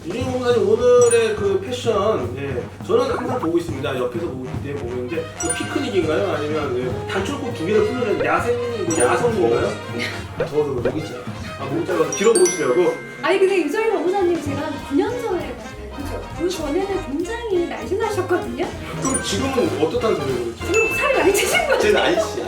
유진희 법무사님 오늘의 그 패션, 예, 저는 항상 보고 있습니다. 옆에서 보고 있는데 그 피크닉인가요? 아니면 단출꽃 두 개를 풀는 야성인가요? 더워서 목이지. 목 잘라서 길어 보시려고. 아니 근데 유정희 법무사님 제가 한 9년 전에 봤어요. 그죠? 그 전에는 굉장히 날씬하셨거든요. 그럼 지금은 어떻다는 소리예요? 그렇죠? 지금 살이 많이 찌신 거죠? 쟤는 알씨.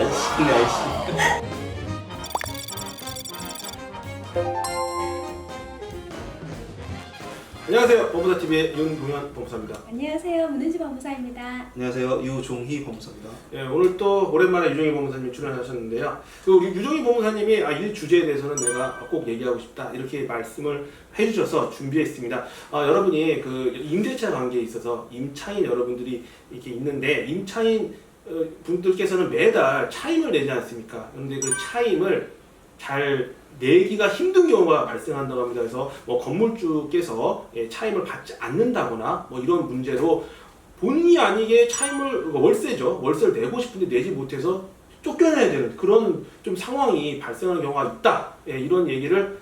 안녕하세요. 법무사TV의 윤동현 법무사입니다. 안녕하세요. 문은지 법무사입니다. 안녕하세요. 유종희 법무사입니다. 예, 오늘 또 오랜만에 유정희 법무사님 출연하셨는데요. 그 우리 유정희 법무사님이 일 주제에 대해서는 내가 꼭 얘기하고 싶다 이렇게 말씀을 해주셔서 준비했습니다. 여러분이 그 임대차 관계에 있어서 임차인 여러분들이 이렇게 있는데 임차인 분들께서는 매달 차임을 내지 않습니까? 그런데 그 차임을 잘 내기가 힘든 경우가 발생한다고 합니다. 그래서 뭐 건물주께서 차임을 받지 않는다거나 뭐 이런 문제로 본의 아니게 차임을 월세죠. 월세를 내고 싶은데 내지 못해서 쫓겨내야 되는 그런 좀 상황이 발생하는 경우가 있다. 이런 얘기를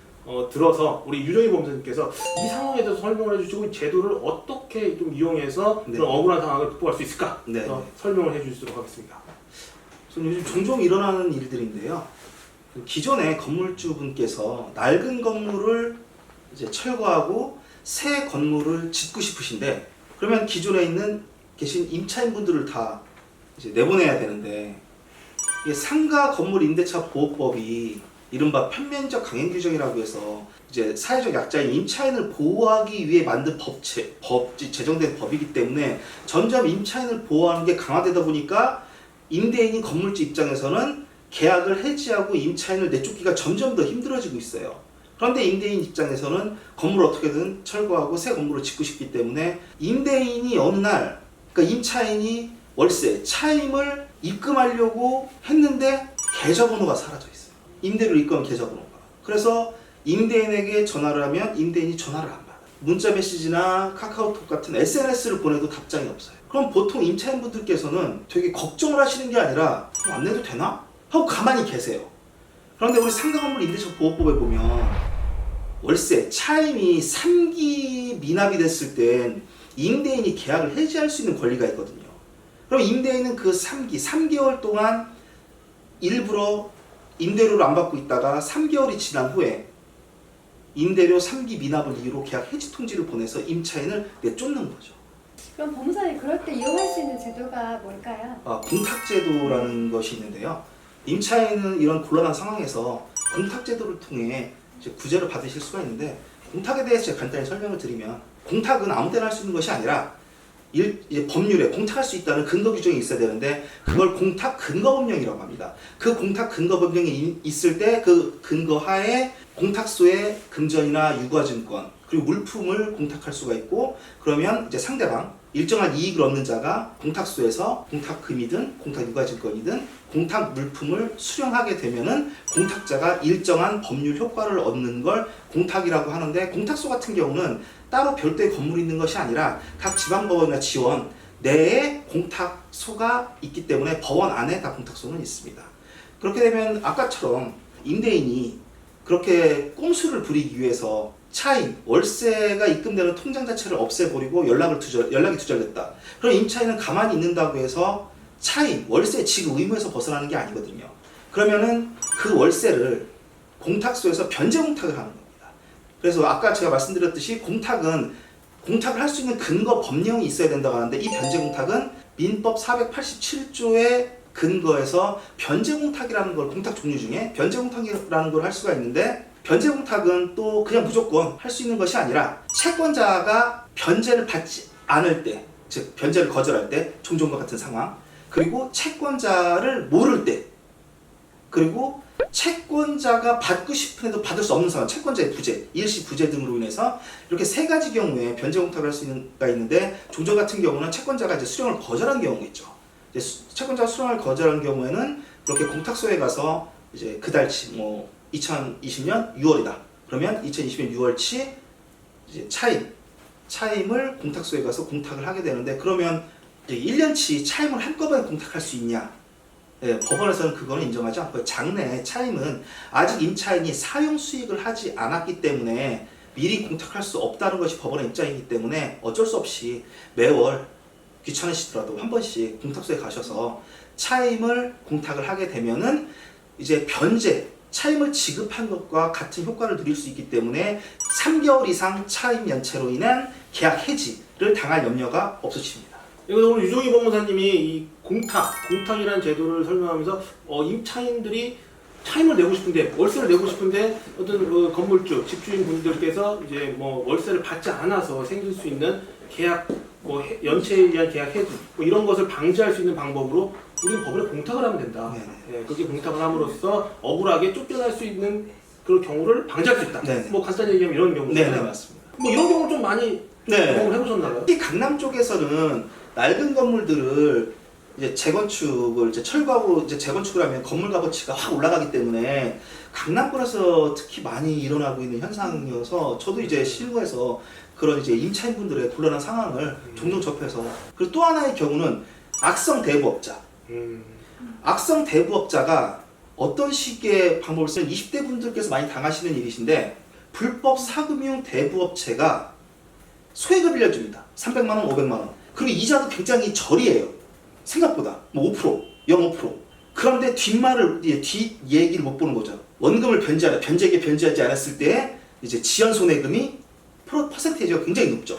들어서 우리 유정희 법무사님께서 이 상황에 대해서 설명을 해주시고 제도를 어떻게 좀 이용해서 그런 억울한 상황을 극복할 수 있을까 설명을 해주시도록 하겠습니다. 요즘 종종 일어나는 일들인데요. 기존의 건물주분께서 낡은 건물을 이제 철거하고 새 건물을 짓고 싶으신데, 그러면 기존에 계신 임차인분들을 다 이제 내보내야 되는데, 이게 상가 건물 임대차 보호법이 이른바 편면적 강행 규정이라고 해서 이제 사회적 약자인 임차인을 보호하기 위해 만든 제정된 법이기 때문에 점점 임차인을 보호하는 게 강화되다 보니까 임대인인 건물주 입장에서는 계약을 해지하고 임차인을 내쫓기가 점점 더 힘들어지고 있어요. 그런데 임대인 입장에서는 건물을 어떻게든 철거하고 새 건물을 짓고 싶기 때문에 임대인이 어느 날, 그러니까 임차인이 월세, 차임을 입금하려고 했는데 계좌번호가 사라져 있어요. 임대료를 입금한 계좌번호가. 그래서 임대인에게 전화를 하면 임대인이 전화를 안 받아요. 문자 메시지나 카카오톡 같은 SNS를 보내도 답장이 없어요. 그럼 보통 임차인분들께서는 되게 걱정을 하시는 게 아니라 안 내도 되나? 하고 가만히 계세요. 그런데 우리 상가건물 임대차 보호법에 보면 월세, 차임이 3기 미납이 됐을 땐 임대인이 계약을 해지할 수 있는 권리가 있거든요. 그럼 임대인은 그 3개월 동안 일부러 임대료를 안 받고 있다가 3개월이 지난 후에 임대료 3기 미납을 이유로 계약 해지 통지를 보내서 임차인을 내쫓는 거죠. 그럼 법무사님 그럴 때 이용할 수 있는 제도가 뭘까요? 공탁제도라는 것이 있는데요. 임차인은 이런 곤란한 상황에서 공탁제도를 통해 이제 구제를 받으실 수가 있는데, 공탁에 대해서 제가 간단히 설명을 드리면, 공탁은 아무 때나 할 수 있는 것이 아니라 법률에 공탁할 수 있다는 근거 규정이 있어야 되는데, 그걸 공탁 근거법령이라고 합니다. 그 공탁 근거법령이 있을 때 그 근거 하에 공탁소의 금전이나 유가증권 그리고 물품을 공탁할 수가 있고, 그러면 이제 상대방 일정한 이익을 얻는 자가 공탁소에서 공탁금이든 공탁유가증권이든 공탁 물품을 수령하게 되면은 공탁자가 일정한 법률 효과를 얻는 걸 공탁이라고 하는데, 공탁소 같은 경우는 따로 별도의 건물이 있는 것이 아니라 각 지방법원이나 지원 내에 공탁소가 있기 때문에 법원 안에 다 공탁소는 있습니다. 그렇게 되면 아까처럼 임대인이 그렇게 꼼수를 부리기 위해서 차임, 월세가 입금되는 통장 자체를 없애버리고 연락이 두절됐다. 그럼 임차인은 가만히 있는다고 해서 차임, 월세 지급 의무에서 벗어나는 게 아니거든요. 그러면은 그 월세를 공탁소에서 변제 공탁을 하는 겁니다. 그래서 아까 제가 말씀드렸듯이 공탁을 할 수 있는 근거 법령이 있어야 된다고 하는데, 이 변제 공탁은 민법 487조의 근거에서 변제 공탁이라는 걸, 공탁 종류 중에 변제 공탁이라는 걸 할 수가 있는데, 변제 공탁은 또 그냥 무조건 할 수 있는 것이 아니라 채권자가 변제를 받지 않을 때, 즉 변제를 거절할 때, 종전과 같은 상황, 그리고 채권자를 모를 때, 그리고 채권자가 받고 싶은데도 받을 수 없는 상황, 채권자의 부재, 일시 부재 등으로 인해서 이렇게 세 가지 경우에 변제 공탁을 할 수가 있는데, 종전 같은 경우는 채권자가 이제 수령을 거절한 경우가 있죠. 채권자가 수령을 거절한 경우에는 그렇게 공탁소에 가서 이제 그달치 2020년 6월이다. 그러면 2020년 6월치 이제 차임을 공탁소에 가서 공탁을 하게 되는데, 그러면 이제 1년치 차임을 한꺼번에 공탁할 수 있냐? 법원에서는 그거는 인정하지 않고요. 장래 차임은 아직 임차인이 사용 수익을 하지 않았기 때문에 미리 공탁할 수 없다는 것이 법원의 입장이기 때문에 어쩔 수 없이 매월 귀찮으시더라도 한 번씩 공탁소에 가셔서 차임을 공탁을 하게 되면은 이제 변제, 차임을 지급한 것과 같은 효과를 누릴 수 있기 때문에 3개월 이상 차임 연체로 인한 계약 해지를 당할 염려가 없으십니다. 그래서 오늘 유종희 법무사님이 이 공탁이라는 제도를 설명하면서 임차인들이 차임을 내고 싶은데 월세를 내고 싶은데 어떤 그 건물주, 집주인 분들께서 이제 뭐 월세를 받지 않아서 생길 수 있는 계약 뭐 연체에 의한 계약 해지 뭐 이런 것을 방지할 수 있는 방법으로 우리는 법원에 공탁을 하면 된다. 예, 그렇게 공탁을 함으로써 억울하게 쫓겨날 수 있는 그런 경우를 방지할 수 있다. 네네. 뭐 간단히 얘기하면 이런 경우잖아요. 네, 맞습니다. 뭐 이런 경우 좀 많이 네. 경험을 해보셨나요? 특히 강남 쪽에서는 낡은 건물들을 이제 재건축을 이제 철거하고 이제 재건축을 하면 건물 값어치가 확 올라가기 때문에 강남권에서 특히 많이 일어나고 있는 현상이어서 저도 이제 실무에서 그런 이제 임차인분들의 곤란한 상황을 종종 접해서 그리고 또 하나의 경우는 악성 대부업자. 악성 대부업자가 어떤 식의 방법을 쓰면 20대 분들께서 많이 당하시는 일이신데 불법 사금융 대부업체가 소액을 빌려줍니다. 300만 원, 500만 원. 그리고 이자도 굉장히 저리해요. 생각보다 뭐 5%, 0.5%. 그런데 뒷 얘기를 못 보는 거죠. 원금을 변제하지 않았을 때 이제 지연 손해금이 퍼센테이지가 굉장히 높죠.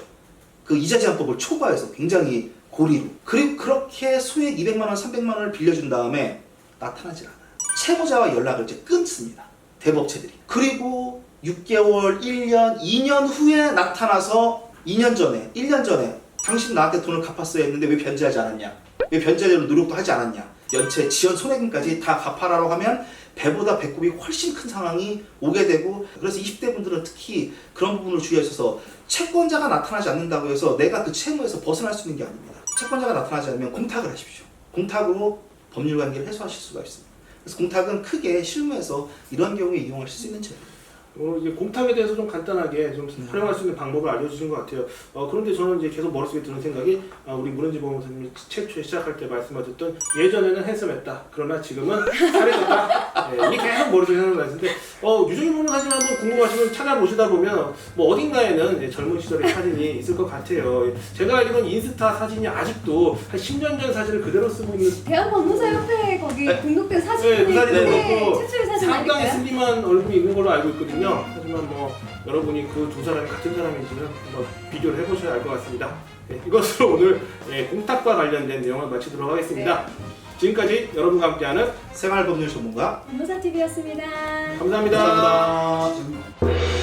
그 이자 제한법을 초과해서 굉장히 고리로. 그리고 그렇게 소액 200만 원, 300만 원을 빌려준 다음에 나타나지 않아요. 채무자와 연락을 이제 끊습니다. 대부업체들이. 그리고 6개월, 1년, 2년 후에 나타나서 2년 전에, 1년 전에 당신 나한테 돈을 갚았어야 했는데 왜 변제하지 않았냐? 왜 변제하려고 노력도 하지 않았냐? 연체, 지연 손해금까지 다 갚아라라고 하면 배보다 배꼽이 훨씬 큰 상황이 오게 되고 그래서 20대 분들은 특히 그런 부분을 주의하셔서 채권자가 나타나지 않는다고 해서 내가 그 채무에서 벗어날 수 있는 게 아닙니다. 채권자가 나타나지 않으면 공탁을 하십시오. 공탁으로 법률 관계를 해소하실 수가 있습니다. 그래서 공탁은 크게 실무에서 이런 경우에 이용하실 수 있는 제도입니다. 오늘 이제 공탁에 대해서 좀 간단하게 좀 활용할 수 있는 방법을 알려주신 것 같아요. 그런데 저는 이제 계속 머릿속에 드는 생각이 우리 문은지 법무사님이 최초에 시작할 때 말씀하셨던 예전에는 핸섬했다. 그러나 지금은 잘해졌다. 이게 계속 머릿속에 생각나는데 유종희 법무사님 한번 궁금하시면 찾아보시다 보면 뭐 어딘가에는 이제 젊은 시절의 사진이 있을 것 같아요. 제가 알기로는 인스타 사진이 아직도 한 10년 전 사진을 그대로 쓰고 있는 대한법무사협회에 거기 네. 등록된 네, 사진이 그 사진이 있고 최초의 사진 상당히 아닐까요? 슬림한 얼굴이 있는 걸로 알고 있거든요. 하지만 뭐 여러분이 그 두 사람이 같은 사람인지는 한번 비교를 해보셔야 알 것 같습니다. 이것으로 오늘 공탁과 관련된 내용을 마치도록 하겠습니다. 지금까지 여러분과 함께하는 생활법률 전문가 법무사 TV였습니다. 감사합니다. 감사합니다.